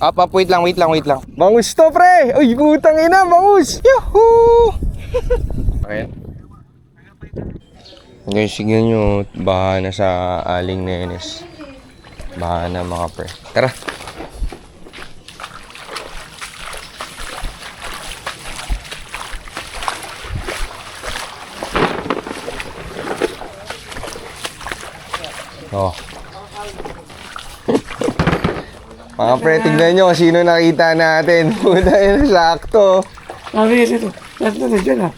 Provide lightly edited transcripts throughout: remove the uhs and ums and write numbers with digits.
Up, wait lang. Bangus to, pre! Uy, putang ina, bangus! Yahoo! Okay. Guys, sige nyo, baha na sa aling nenes. Baha na mga pre. Tara! Oh. Mga pre, tignan nyo kung sino nakita natin. Puta yun, sakto. Sabi kasi ito. Santo na dyan ah.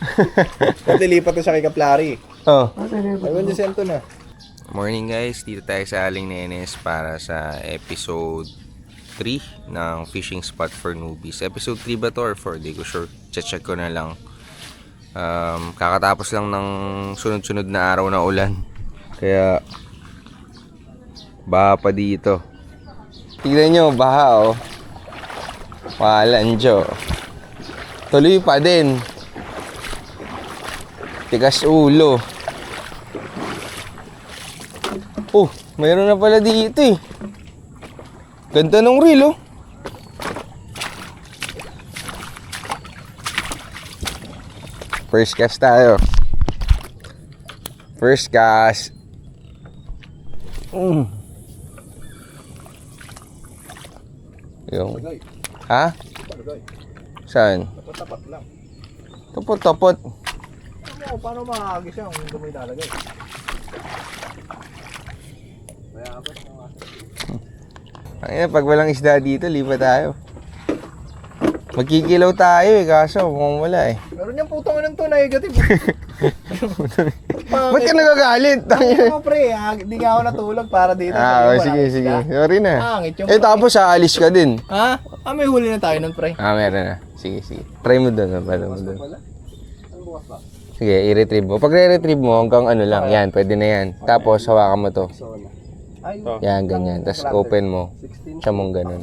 Dilipat na siya kay Kaplari. Oh. Ayun si Santo na. Morning guys, dito tayo sa Aling Nenes para sa episode 3 ng Fishing Spot for Newbies. Episode 3 ba to or 4? Di ko sure. Check ko na lang. Kakatapos lang ng sunod-sunod na araw na ulan. Kaya baha pa dito. Tignan nyo, baha oh. Walanjo. Tuloy pa din. Tigas ulo. Oh, mayroon na pala dito eh. Ganda ng reel oh. First cast tayo. First cast. Yung. Ha? Saan? Tapat lang. Tapot. Paano makakagis siya kung may lalagay? Ay, pag walang isda dito, lipat tayo. Magkikilaw tayo eh, kaso mukhang wala eh. Meron niyang putong ng to, negative. Ba't ka nagagalit? Ako pre, di nga ako natulog para dito. Sige. Sorry na. Pangit yung Tapos aalis ka din. Ha? May huli na tayo nun pre. Meron na. Sige. Try mo doon. Sige, i-retrieve mo. Pag re-retrieve mo, hanggang ano lang. Yan, pwede na yan. Tapos, hawakan mo to. Yan, ganyan. Tapos, open mo. Siya mong ganun.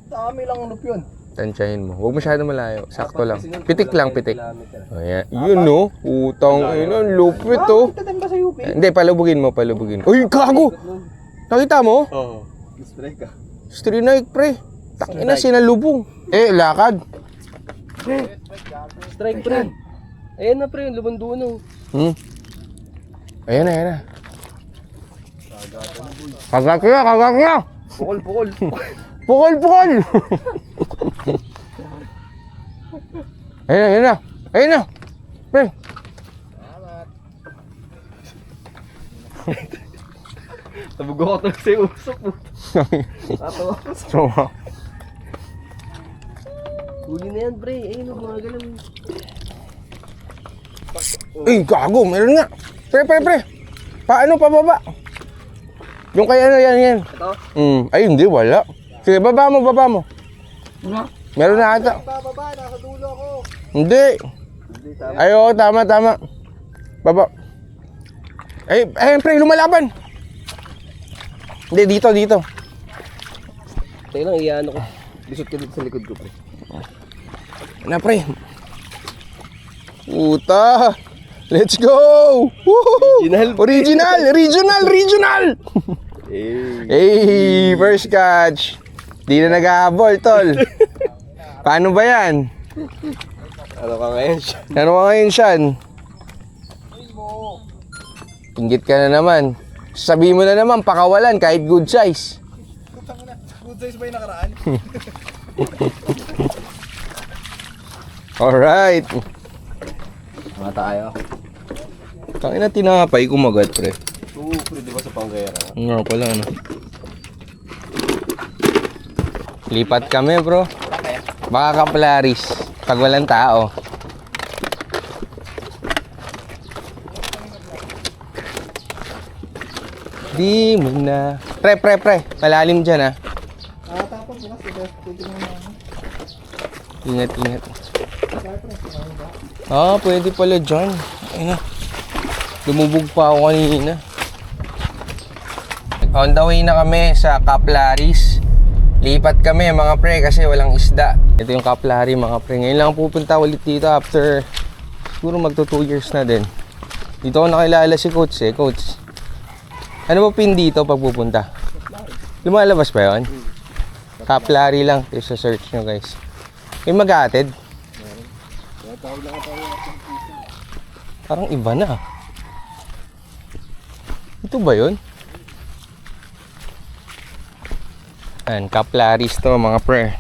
Dami lang loop yun. Tansyahin mo. Huwag masyado malayo. Sakto lang. Pitik lang. O, yan. Yun, no? Utang, yun. Lupit, oh. Ito ba sa UP? Hindi, palubugin mo. Uy, kago! Nakita mo? Oo. Strike ka. Strike, pre. Takina, sinalubong. Lakad. Strike pre. Ayan na pre, lumunduno. Ayan na. Kagak na! Pukol. Pukol! Ayan na! Pre! Tabog ako talaga sa usok po. Tatawa ko. So, Huli na yan pre, ayun o mga ganun. gago, meron nga. Pre. Paano pababa? Yung kaya na yan. Ito? Ay, hindi, wala. Sige, baba mo. Wala. Meron na ata. Bababa, nasa dulo ako. Hindi. Ay, oo, tama. Baba. Ay, pre, lumalaban. Hindi, dito. Tayo lang, iyaano ko. Bisot ka dito sa likod ko, pre. Na, pre. Puta. Let's go! Woohoo! Regional! Hey, first catch. Di na nag-ahabol, tol. Paano ba yan? Ano ka ngayon? Siyan? Inggit ka na naman. Sabihin mo na naman, pakawalan kahit good size. Good size ba yung nakaraan? Alright. Mga tayo. Tangina tinapay, kumagat, pre. Oo, pre, di ba sa Panggayara? Nga pala, ano. Lipat kami, bro. Baka Kaplaris. Pag walang tao. Di mo na. Pre. Malalim dyan, ha. Tapos bukas, titignan mo. Ingat. Pwede pala dyan. Ay na. Lumubog pa ako kanina. On the way na kami sa Kaplaris. Lipat kami mga pre kasi walang isda. Ito yung Kaplari mga pre. Ngayon lang pupunta ulit dito after siguro magto 2 years na din. Dito ko nakilala si Coach Coach, ano ba pin dito pag pupunta? Lumalabas pa yun? Kaplari lang. Ito sa search nyo guys. May mag-aatid. Parang iba na. Ito ba yun? Ayan, kaplaris to mga pre.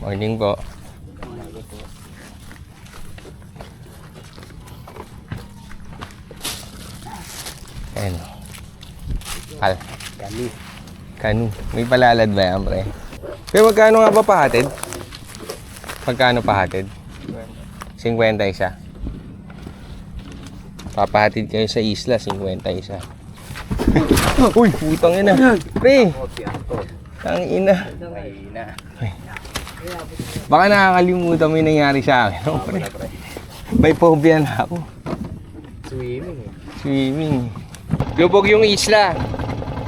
Morning po. Ayan. Kanu. May palalad ba yan, pre? Pero magkano nga ba pahatid? Magkano pahatid? 50 isa. Papahatid kayo sa isla, 50 isa. Uy, putang ina. Pre! Ang ina. Baka nakakalimutan mo yung nangyari sa akin. No, pre? May phobia na ako. Swimming. Lubog yung isla.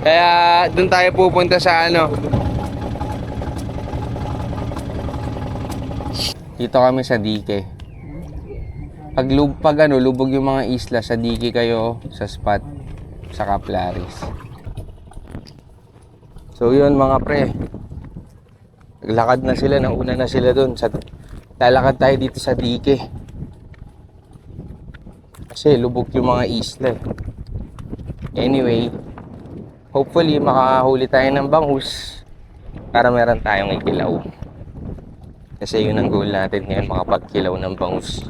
Kaya doon tayo pupunta sa ano. Dito kami sa dike. Pag lubog yung mga isla, sa dike kayo sa spot sa Kaplaris. So yun mga pre. Naglakad na sila, nauna na sila doon. Lalakad tayo dito sa dike. Kasi lubog yung mga isla. Anyway, hopefully makahuli tayo ng bangus para meron tayong ikilaw. Kasi yun ang goal natin ngayon, makapagkilaw ng bangus.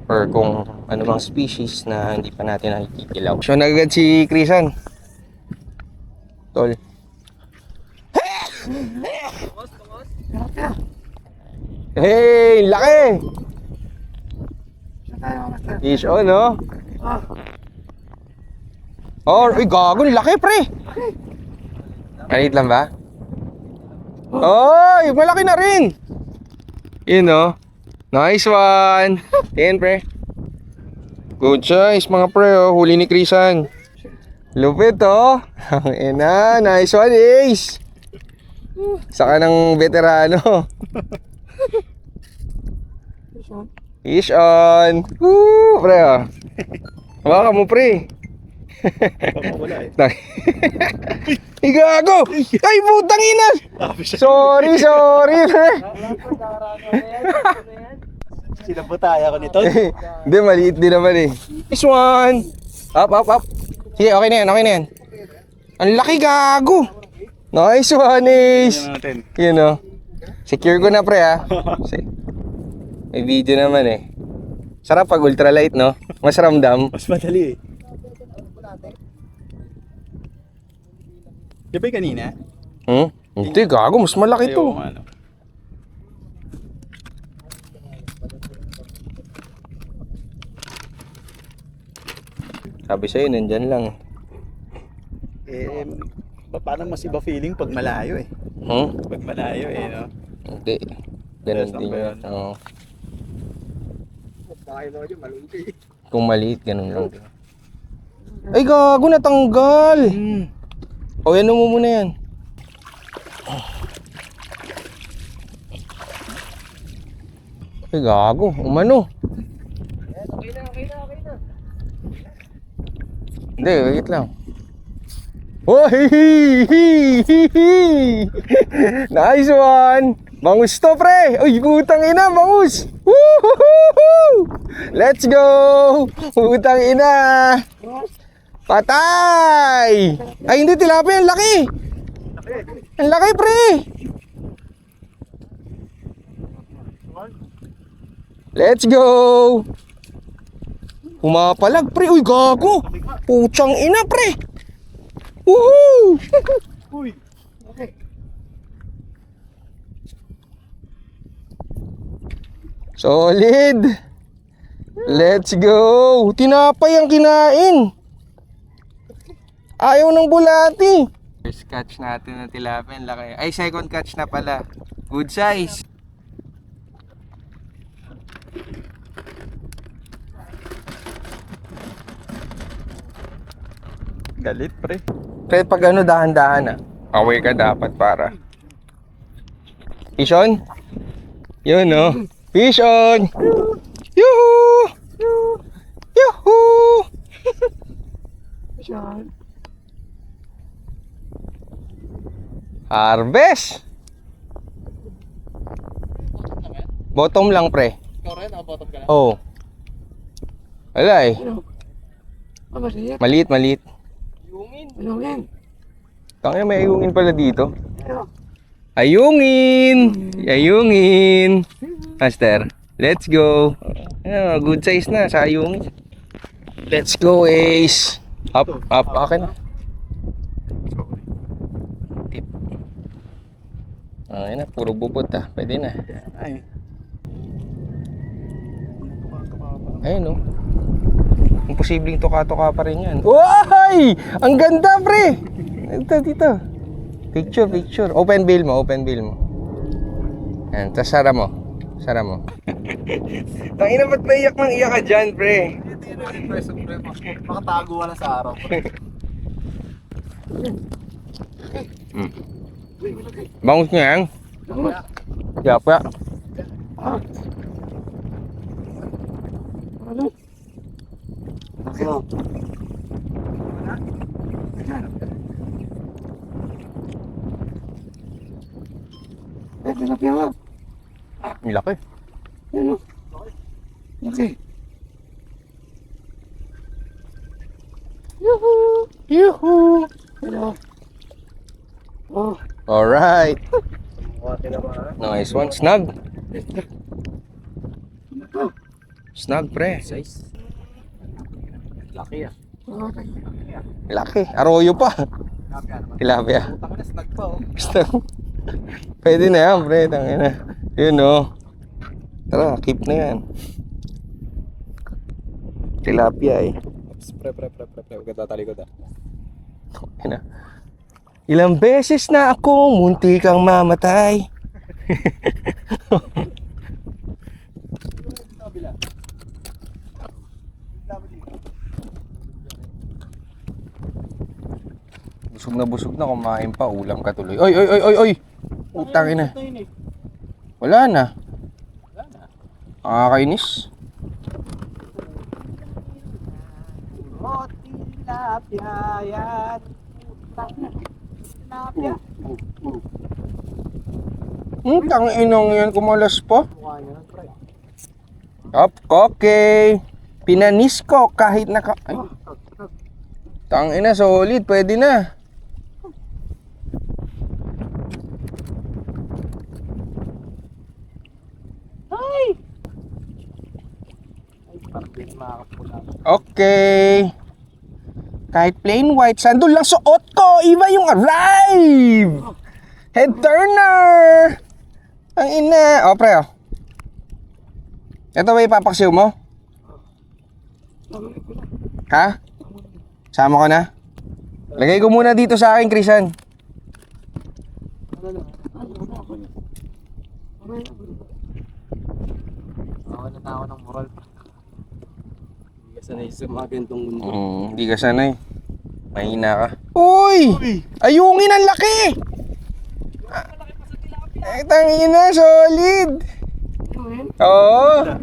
Or kung ano mang species na hindi pa natin nakikilaw. So nagagad si Krisan. Tol. Hey, laki! Fish on, no? Oh, uy, gago, laki, pre! Maliit lang ba? Oy, malaki na rin! Yun, no? Nice one! Yan, pre. Good choice, mga pre, oh. Huli ni Krisan. Lupit, oh. Ina, nice one, Ace! Saka ng veterano. Fish on! Woo, pre, oh. Hawakan mo, pre. Ay, gago! Ay, putang ina! Sorry, pre. Sinabutaya ko nito. Hindi, maliit din naman eh. This one! Up. Sige, okay na yan. Ang laki, gago! Nice one, Ace! Yun o. Secure ko na, pre, ha? May video naman eh. Sarap pag ultralight, no? Mas ramdam. Mas madali eh. Di ba yung kanina? Hindi, gago. Mas malaki to. Ayaw, ano. Sabi sa'yo, nandyan lang. Parang mas iba feeling pag malayo eh. Pag malayo eh, no? Hindi. Ganun din yun. Oo. Kung maliit, ganun lang. Ay, gago, natanggal! O, yan mo muna yan. Ay, gago, umano. Okay na. Hindi, wait lang. Oh, nice one! Bangus to, pre! Uy, putang ina, bangus! Woohoo! Let's go! Putang ina! Patay! Ay, hindi, tilapia, ang laki! Ang laki, pre! Let's go! Pumapalag, pre! Uy, gago! Putang ina, pre! Woohoo! Uy! Okay. Solid! Let's go! Tinapay ang kinain! Ayaw ng bulati! First catch natin na tilapia, laki. Ay, second catch na pala. Good size! Galit, pre. Kaya pag ano, dahan-dahan na. Away ka dapat para. Fish on? Yun, no? Fish on! Yuhuu! Yan. Harvest! Bottom lang, pre. Ikaw rin, nakabottom ka lang. Oo. Wala eh. Ano? Ah, maliit. Maliit, maliit. Yungin. Ano yan? Tangina, may ayungin pala dito. Ano? Ayungin! Ayungin! Master, let's go. Ah, good size na sa ayungin. Let's go, Ace. Up, up, akin na. Tip. Ayun na, puro bubot ah. Pwede na. Ay. Ayun oh. Kung posibleng tuka-tuka pa rin yan. Uy! Ang ganda, pre! Dito, dito. Picture, picture. Open bill mo, open bill mo. Yan, tapos sara mo. Sara mo. Tangina, ba't naiyak nang iyak ka dyan, pre? Makatago ka na sa araw. Bangus niya yan. Yapa. Ah. Ano? Ano? Eh, tilapia nga. Ang laki. Ano? Okay. Yuhu! Yuhu! Ano? Oh. Alright. Buhati na ba? Nice one. Snug. Snug, pre. Size. Laki ah. Okay. Laki. Arroyo pa. Tilapia. Utang na, snag pa oh. Snug. Pwede na yan, pre. Tangina. Yun oh. Tara, keep na yan. Tilapia eh. Pre. Huwag ka tatalikod ah. Ina. Ilang beses na akong munti kang mamatay. Busog na kumain pa, ulam ka tuloy. Oy, oy, oy, oy, oy. Utang ina. Wala na. Nakakainis. Tilapia yan. Tilapia. Tanginang yan, kumalas pa. Mukha niya lang, pre. Up, okay. Pinanis ko kahit naka... Ay. Tangina, solid. Pwede na. Parang din makakapula. Okay. Kahit plain white, sandal lang suot ko. Iba yung arrive. Head turner. Ang ina. O, pre, oh. Ito ba ipapaksiw mo? Ha? Sama ko na? Lagay ko muna dito sa akin, Krisan. Wala na ako ng moral pa. Hindi ka sanay sa mga gantong mundo. Hindi ka sanay. Mahina ka. Uy! Ayungin ang laki! Ay, tangina, solid! Oo.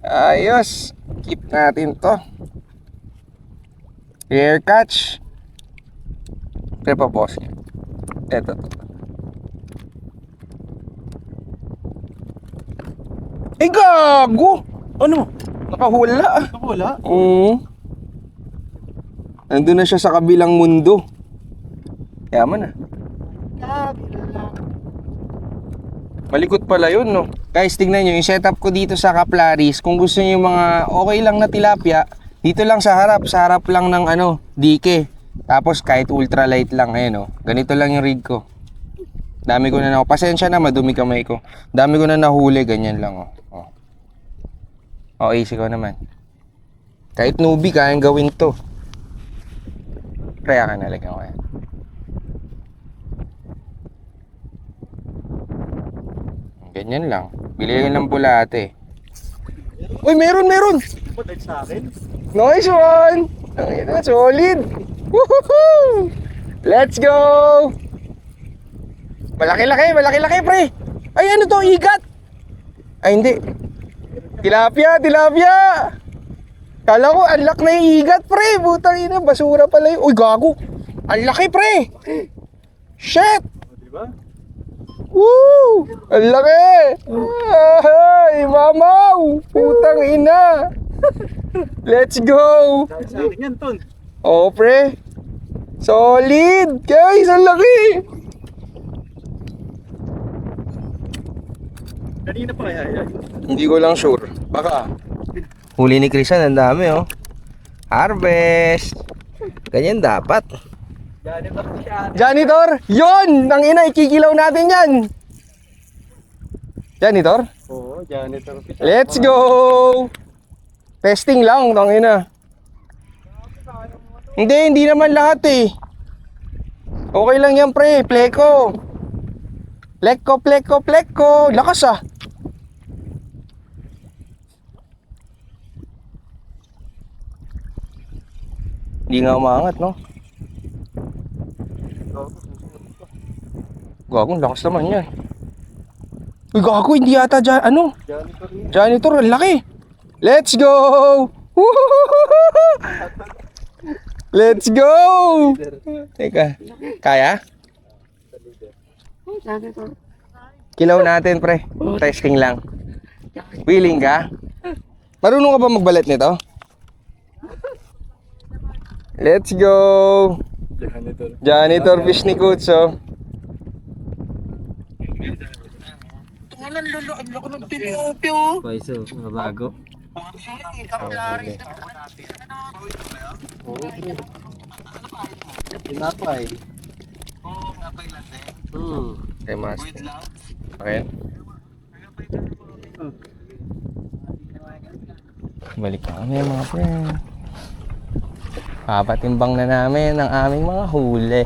Ayos. Keep natin to. Air catch. Pero pa boss niya. Eto to. Eh, gago! Ano? Nakahula. Wala. Oo. Nandun na siya sa kabilang mundo. Yaman na. Malikot pala yun, no? Guys, tignan nyo, yung setup ko dito sa Kaplaris. Kung gusto nyo yung mga okay lang na tilapia, dito lang sa harap lang ng dike. Tapos kahit ultralight lang, ayun, ganito lang yung rig ko. Dami ko na pasensya na, madumi kamay ko. Dami ko na nahuli, ganyan lang, oh. Easy ko naman. Kahit newbie, kayang gawin to. Kaya ka nalagyan ko yan. Ganyan lang. Bili lang pula ate. Uy, meron! Putay sa akin. Nice one! Ang solid! Woohoo! Let's go! Malaki-laki, pre! Ay, ano to? Igat! Ay, hindi. Tilapia! Kala ko, unlock na yung igat, pre. Butang ina, basura pala yun. Uy, gago. Ang laki, pre. Shit. Diba? Woo! Ang laki. Ay, mamaw. Putang ina. Let's go. Sa akin yan, Ton. Oh, pre. Solid. Guys, ang laki. Kanina pa kaya yan. Hindi ko lang sure. Baka. Huli ni Chrisan, ang dami, oh. Harvest. Ganyan dapat. Janitor siya. Janitor! Yon! Ang ina, ikikilaw natin yan! Janitor? Oo, janitor fish. Let's go! Testing lang, ang ina. Hindi naman lahat eh. Okay lang yan, pre. Pleko. Pleko. Lakas ah. Hindi nga umangat, no? Gago, lakas naman yan. Uy, gago, hindi yata ano? Janitor niya. Janitor, ang laki. Let's go! Woohoo! Let's go! Teka, kaya? Oh, sabi ko. Kilaw natin, pre. Testing lang. Willing ka? Marunong ka ba magbalat nito? Let's go! Janitor. Janitor fish ni Kutso. Tungalan, lolo. Ang laki ng pinupyo. Paiso, bago. Tinapay. Okay, master. Okay. Balik na kami mga friend. Papatimbang na namin ang aming mga huli.